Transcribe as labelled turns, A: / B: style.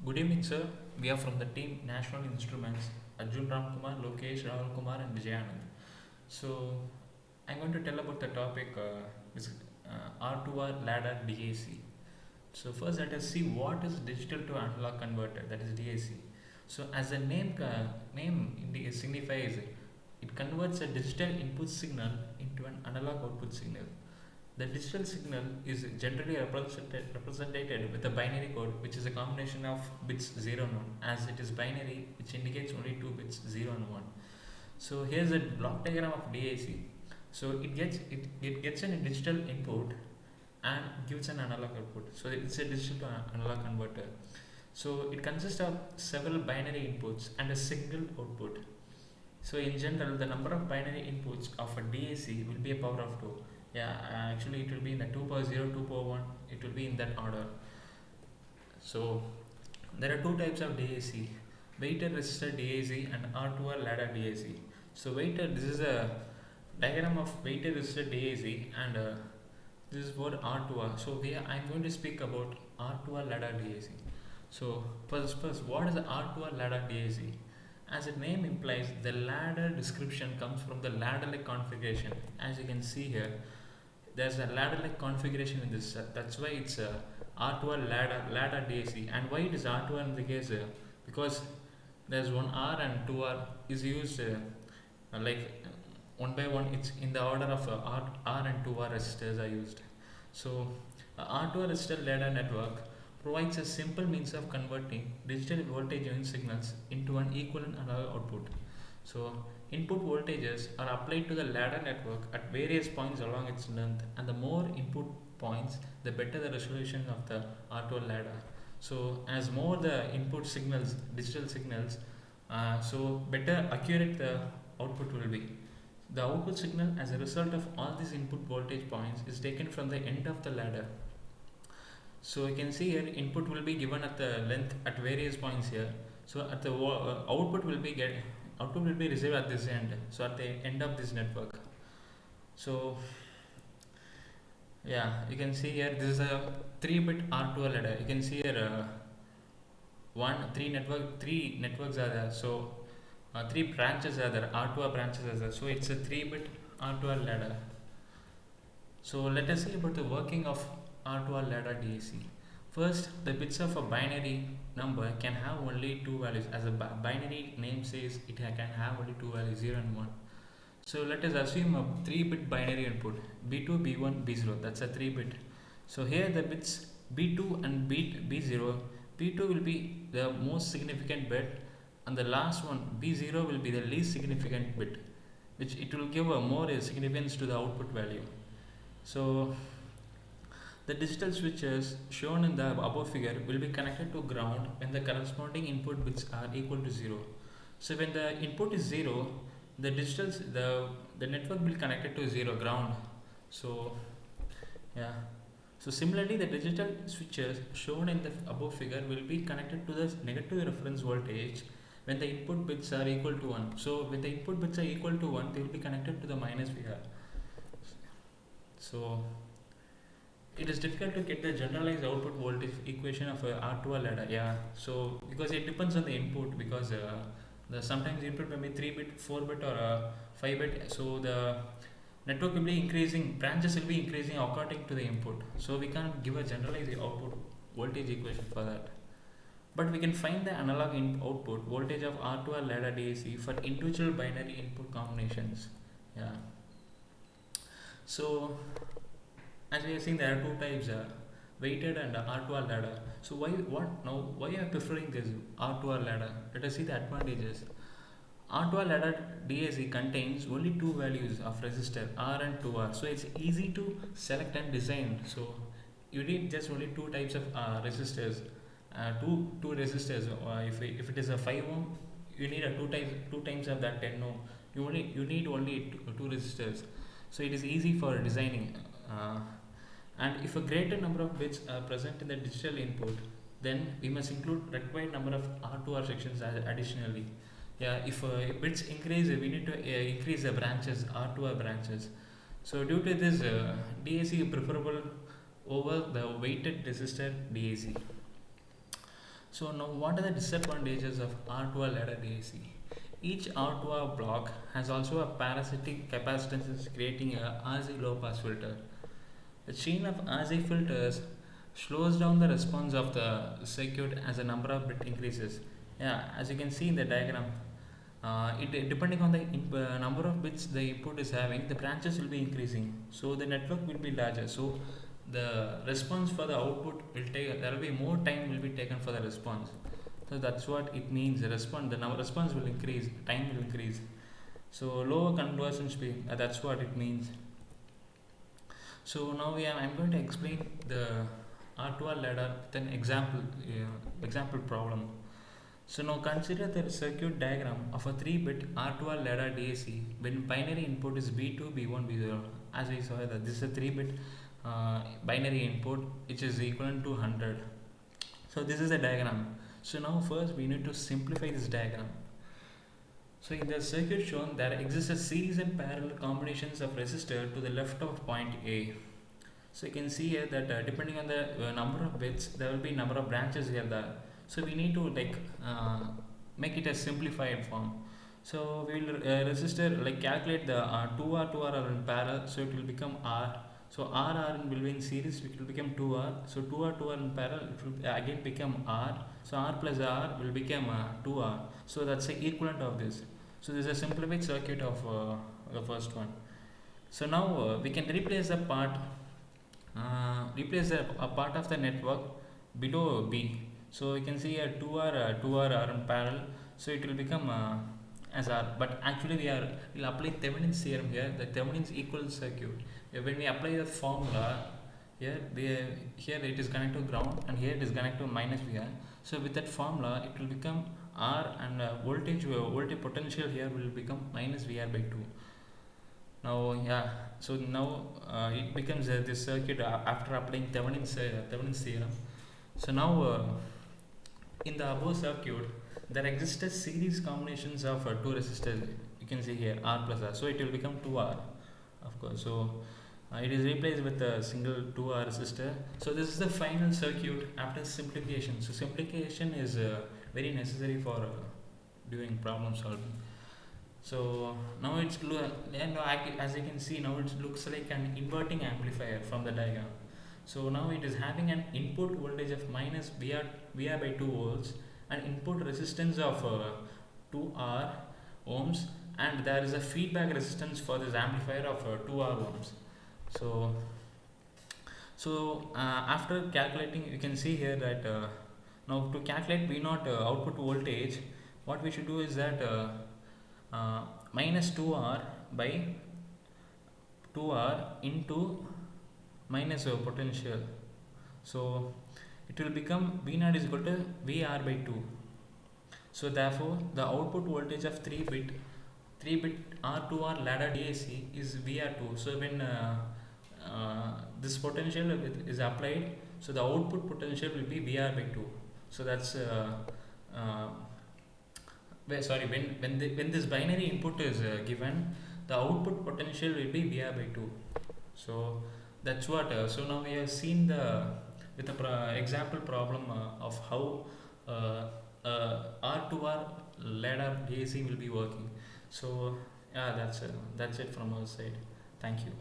A: Good evening, sir. We are from the team National Instruments, Arjun Ramkumar, Lokesh, Rahul Kumar, and Vijayanand. So, I'm going to tell about the topic is R-2R Ladder DAC. So, first let us see what is digital to analog converter, that is DAC. So, as the name signifies, it converts a digital input signal into an analog output signal. The digital signal is generally represented with a binary code, which is a combination of bits 0 and 1, as it is binary, which indicates only two bits 0 and 1. So here's a block diagram of DAC. So it gets a digital input and gives an analog output. So it's a digital to analog converter. So it consists of several binary inputs and a single output. So in general, the number of binary inputs of a DAC will be a power of 2. Yeah, actually it will be in the 2 power 0, 2 power 1, it will be in that order. So there are two types of DAC, weighted resistor DAC and R-2R ladder DAC. So this is a diagram of weighted resistor DAC, and this is for R-2R. So I'm going to speak about R-2R ladder DAC. So first, what is the R-2R ladder DAC? As its name implies, the ladder description comes from the ladder-like configuration. As you can see here, there's a ladder-like configuration in this. That's why it's a R-2R ladder DAC. And why it is R-2R in the case? Because there's one R and 2R is used one by one. It's in the order of R and 2R resistors are used. So R-2R resistor ladder network provides a simple means of converting digital voltage unit signals into an equivalent analog output. So input voltages are applied to the ladder network at various points along its length, and the more input points, the better the resolution of the R-2R ladder. So as more the input signals, digital signals, so better accurate the output will be. The output signal as a result of all these input voltage points is taken from the end of the ladder. So you can see here input will be given at the length at various points here. So at the output will be received at this end. So at the end of this network. So yeah, you can see here this is a 3-bit R-2R ladder. You can see here three networks are there. So three branches are there. R-2R branches are there. So it's a 3-bit R-2R ladder. So let us see about the working of R-2R ladder DAC. First, the bits of a binary number can have only two values. As a binary name says, it can have only two values, 0 and 1. So let us assume a 3-bit binary input, B2, B1, B0. That's a 3-bit. So here the bits B2 and B0. B2 will be the most significant bit, and the last one, B0, will be the least significant bit, which it will give a more significance to the output value. So the digital switches shown in the above figure will be connected to ground when the corresponding input bits are equal to 0. So when the input is 0, the network will be connected to 0 ground. So yeah. So similarly, the digital switches shown in the above figure will be connected to the negative reference voltage when the input bits are equal to 1. So when the input bits are equal to 1, they will be connected to the minus figure. So it is difficult to get the generalized output voltage equation of a R-2R ladder. Yeah, so because it depends on the input, because sometimes input may be 3-bit, 4-bit, or 5-bit. So the network will be increasing, branches will be increasing according to the input. So we can't give a generalized output voltage equation for that. But we can find the analog output voltage of R-2R ladder DAC for individual binary input combinations. Yeah. So as we have seen, there are two types, weighted and R-2R ladder. So why are you preferring this R-2R ladder? Let us see the advantages. R-2R ladder DAC contains only two values of resistor, R and 2R. So it's easy to select and design. So you need just only two types of resistors, two resistors. If it is a 5 ohm, you need a two times of that 10 ohm. You need only two resistors. So it is easy for designing. And if a greater number of bits are present in the digital input, then we must include required number of R-2R sections additionally. Yeah, if bits increase, we need to increase the branches, R-2R branches. So due to this, DAC is preferable over the weighted resistor DAC. So now what are the disadvantages of R2R ladder DAC? Each R2R block has also a parasitic capacitance creating a RC low pass filter. The chain of RC filters slows down the response of the circuit as the number of bit increases. Yeah, as you can see in the diagram, depending on the number of bits the input is having, the branches will be increasing. So the network will be larger. So the response for the output will take, there will be more time will be taken for the response. So that's what it means. The response will increase, time will increase. So lower conversion speed, that's what it means. So now I'm going to explain the R2R ladder with an example problem. So now consider the circuit diagram of a 3-bit R2R ladder DAC when binary input is B2, B1, B0. As we saw that this is a 3-bit binary input which is equivalent to 100. So this is a diagram. So now first we need to simplify this diagram. So in the circuit shown, there exists a series and parallel combinations of resistor to the left of point A. So you can see here that depending on the number of bits, there will be number of branches here. So we need to make it a simplified form. So we will resistor calculate the 2R 2R are in parallel, so it will become R. So R will be in series, it will become 2R. So 2R 2R in parallel, it will again become R. So R plus R will become 2R. So that's the equivalent of this. So this is a simplified circuit of the first one. So now we can replace a part of the network below B. So you can see a 2R are in parallel. So it will become as R. But actually we'll apply Thevenin's theorem here. The Thevenin's equal circuit. When we apply the formula here, here it is connected to ground and here it is connected to minus VR. So with that formula, it will become R and voltage potential here will become minus VR by 2. Now so now it becomes this circuit after applying Thevenin's theorem. So now in the above circuit there exist a series combinations of two resistors. You can see here R plus R, so it will become 2R, of course. So it is replaced with a single 2R resistor. So this is the final circuit after simplification. So simplification is very necessary for doing problem solving. So now as you can see, now it looks like an inverting amplifier from the diagram. So now it is having an input voltage of minus VR by 2 volts and input resistance of 2R ohms, and there is a feedback resistance for this amplifier of 2R ohms. So after calculating, you can see here that now to calculate V0 output voltage, what we should do is that minus 2R by 2R into minus potential. So it will become V0 is equal to VR by 2. So therefore the output voltage of 3-bit R2R ladder DAC is VR2. So when this potential is applied, so the output potential will be VR by 2. So that's when this binary input is given, the output potential will be VR by 2. So that's what. So now we have seen with the example problem of how R2R ladder DAC will be working. So that's it from our side. Thank you.